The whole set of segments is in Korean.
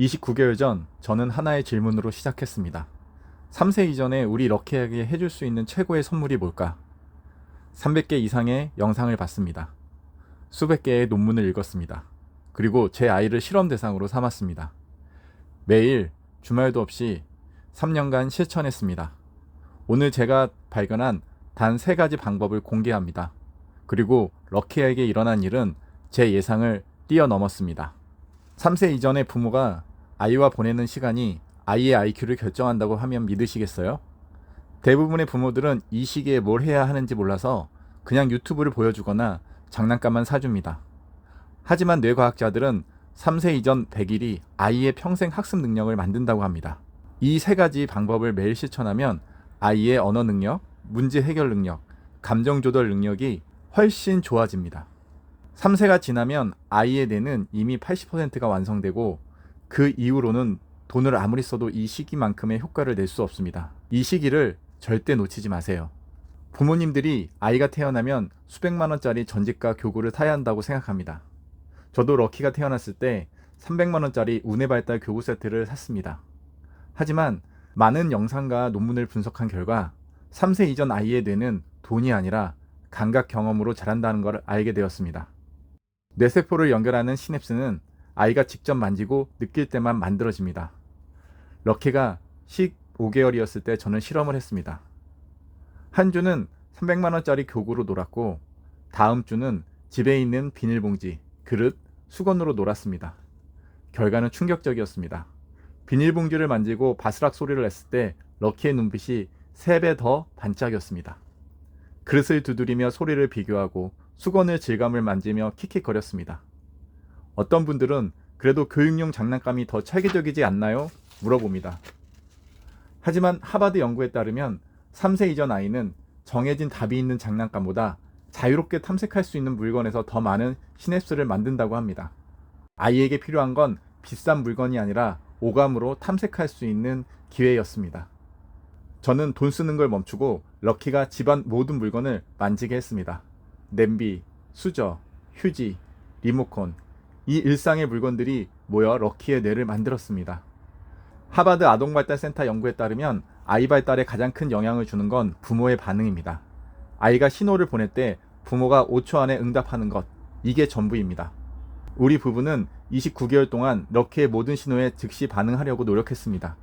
29개월 전 저는 하나의 질문으로 시작했습니다. 3세 이전에 우리 럭키에게 해줄 수 있는 최고의 선물이 뭘까? 300개 이상의 영상을 봤습니다. 수백 개의 논문을 읽었습니다. 그리고 제 아이를 실험 대상으로 삼았습니다. 매일 주말도 없이 3년간 실천했습니다. 오늘 제가 발견한 단 3가지 방법을 공개합니다. 그리고 럭키에게 일어난 일은 제 예상을 뛰어넘었습니다. 3세 이전의 부모가 아이와 보내는 시간이 아이의 IQ를 결정한다고 하면 믿으시겠어요? 대부분의 부모들은 이 시기에 뭘 해야 하는지 몰라서 그냥 유튜브를 보여주거나 장난감만 사줍니다. 하지만 뇌과학자들은 3세 이전 100일이 아이의 평생 학습 능력을 만든다고 합니다. 이 3가지 방법을 매일 실천하면 아이의 언어 능력, 문제 해결 능력, 감정 조절 능력이 훨씬 좋아집니다. 3세가 지나면 아이의 뇌는 이미 80%가 완성되고 그 이후로는 돈을 아무리 써도 이 시기만큼의 효과를 낼 수 없습니다. 이 시기를 절대 놓치지 마세요. 부모님들이 아이가 태어나면 수백만 원짜리 전집과 교구를 사야 한다고 생각합니다. 저도 럭키가 태어났을 때 300만 원짜리 운의 발달 교구 세트를 샀습니다. 하지만 많은 영상과 논문을 분석한 결과 3세 이전 아이의 뇌는 돈이 아니라 감각 경험으로 자란다는 걸 알게 되었습니다. 뇌세포를 연결하는 시냅스는 아이가 직접 만지고 느낄 때만 만들어집니다. 럭키가 15개월이었을 때 저는 실험을 했습니다. 한 주는 300만 원짜리 교구로 놀았고 다음 주는 집에 있는 비닐봉지, 그릇, 수건으로 놀았습니다. 결과는 충격적이었습니다. 비닐봉지를 만지고 바스락 소리를 냈을 때 럭키의 눈빛이 3배 더 반짝였습니다. 그릇을 두드리며 소리를 비교하고 수건을 질감을 만지며 킥킥거렸습니다. 어떤 분들은 그래도 교육용 장난감이 더 체계적이지 않나요? 물어봅니다. 하지만 하버드 연구에 따르면 3세 이전 아이는 정해진 답이 있는 장난감보다 자유롭게 탐색할 수 있는 물건에서 더 많은 시냅스를 만든다고 합니다. 아이에게 필요한 건 비싼 물건이 아니라 오감으로 탐색할 수 있는 기회였습니다. 저는 돈 쓰는 걸 멈추고 럭키가 집안 모든 물건을 만지게 했습니다. 냄비, 수저, 휴지, 리모컨, 이 일상의 물건들이 모여 럭키의 뇌를 만들었습니다. 하버드 아동발달센터 연구에 따르면 아이 발달에 가장 큰 영향을 주는 건 부모의 반응입니다. 아이가 신호를 보낼 때 부모가 5초 안에 응답하는 것, 이게 전부입니다. 우리 부부는 29개월 동안 럭키의 모든 신호에 즉시 반응하려고 노력했습니다.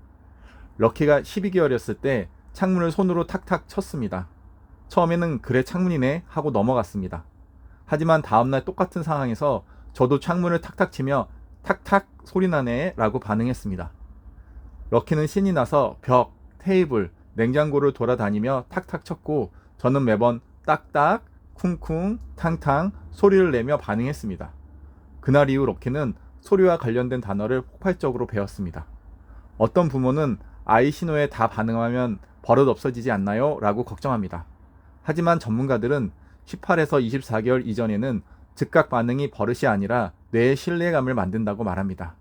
럭키가 12개월이었을 때 창문을 손으로 탁탁 쳤습니다. 처음에는 그래 창문이네 하고 넘어갔습니다. 하지만 다음날 똑같은 상황에서 저도 창문을 탁탁 치며 탁탁 소리나네 라고 반응했습니다. 럭키는 신이 나서 벽, 테이블, 냉장고를 돌아다니며 탁탁 쳤고 저는 매번 딱딱, 쿵쿵, 탕탕 소리를 내며 반응했습니다. 그날 이후 럭키는 소리와 관련된 단어를 폭발적으로 배웠습니다. 어떤 부모는 아이 신호에 다 반응하면 버릇 없어지지 않나요? 라고 걱정합니다. 하지만 전문가들은 18에서 24개월 이전에는 즉각 반응이 버릇이 아니라 뇌의 신뢰감을 만든다고 말합니다.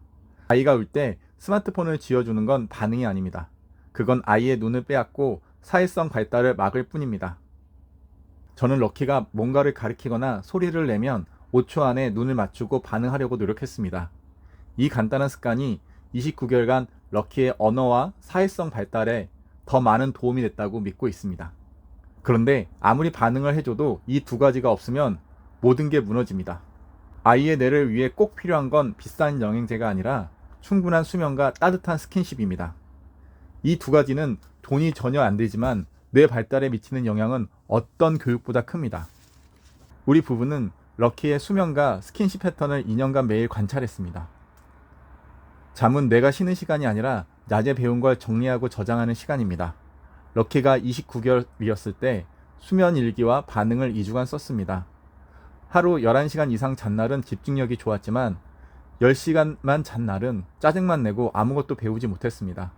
아이가 울 때 스마트폰을 쥐어주는 건 반응이 아닙니다. 그건 아이의 눈을 빼앗고 사회성 발달을 막을 뿐입니다. 저는 럭키가 뭔가를 가리키거나 소리를 내면 5초 안에 눈을 맞추고 반응하려고 노력했습니다. 이 간단한 습관이 29개월간 럭키의 언어와 사회성 발달에 더 많은 도움이 됐다고 믿고 있습니다. 그런데 아무리 반응을 해줘도 이 2가지가 없으면 모든 게 무너집니다. 아이의 뇌를 위해 꼭 필요한 건 비싼 영양제가 아니라 충분한 수면과 따뜻한 스킨십입니다. 이 2가지는 돈이 전혀 안 들지만 뇌 발달에 미치는 영향은 어떤 교육보다 큽니다. 우리 부부는 럭키의 수면과 스킨십 패턴을 2년간 매일 관찰했습니다. 잠은 뇌가 쉬는 시간이 아니라 낮에 배운 걸 정리하고 저장하는 시간입니다. 럭키가 29개월이었을 때 수면 일기와 반응을 2주간 썼습니다. 하루 11시간 이상 잔 날은 집중력이 좋았지만 10시간만 잔 날은 짜증만 내고 아무것도 배우지 못했습니다.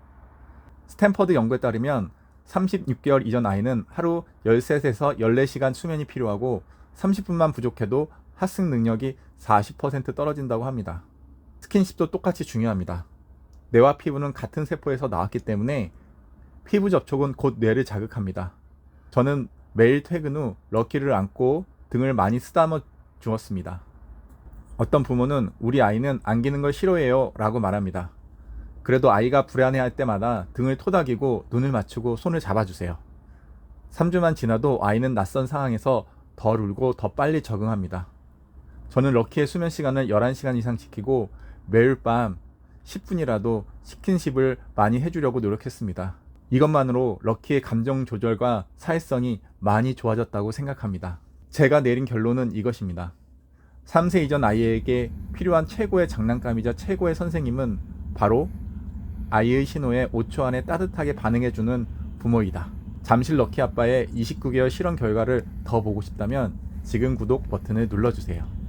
스탠퍼드 연구에 따르면 36개월 이전 아이는 하루 13에서 14시간 수면이 필요하고 30분만 부족해도 학습 능력이 40% 떨어진다고 합니다. 스킨십도 똑같이 중요합니다. 뇌와 피부는 같은 세포에서 나왔기 때문에 피부 접촉은 곧 뇌를 자극합니다. 저는 매일 퇴근 후 럭키를 안고 등을 많이 쓰다듬어 주었습니다. 어떤 부모는 우리 아이는 안기는 걸 싫어해요 라고 말합니다. 그래도 아이가 불안해할 때마다 등을 토닥이고 눈을 맞추고 손을 잡아주세요. 3주만 지나도 아이는 낯선 상황에서 덜 울고 더 빨리 적응합니다. 저는 럭키의 수면 시간을 11시간 이상 지키고 매일 밤 10분이라도 스킨십을 많이 해주려고 노력했습니다. 이것만으로 럭키의 감정 조절과 사회성이 많이 좋아졌다고 생각합니다. 제가 내린 결론은 이것입니다. 3세 이전 아이에게 필요한 최고의 장난감이자 최고의 선생님은 바로 아이의 신호에 5초 안에 따뜻하게 반응해주는 부모이다. 잠실 럭키 아빠의 29개월 실험 결과를 더 보고 싶다면 지금 구독 버튼을 눌러주세요.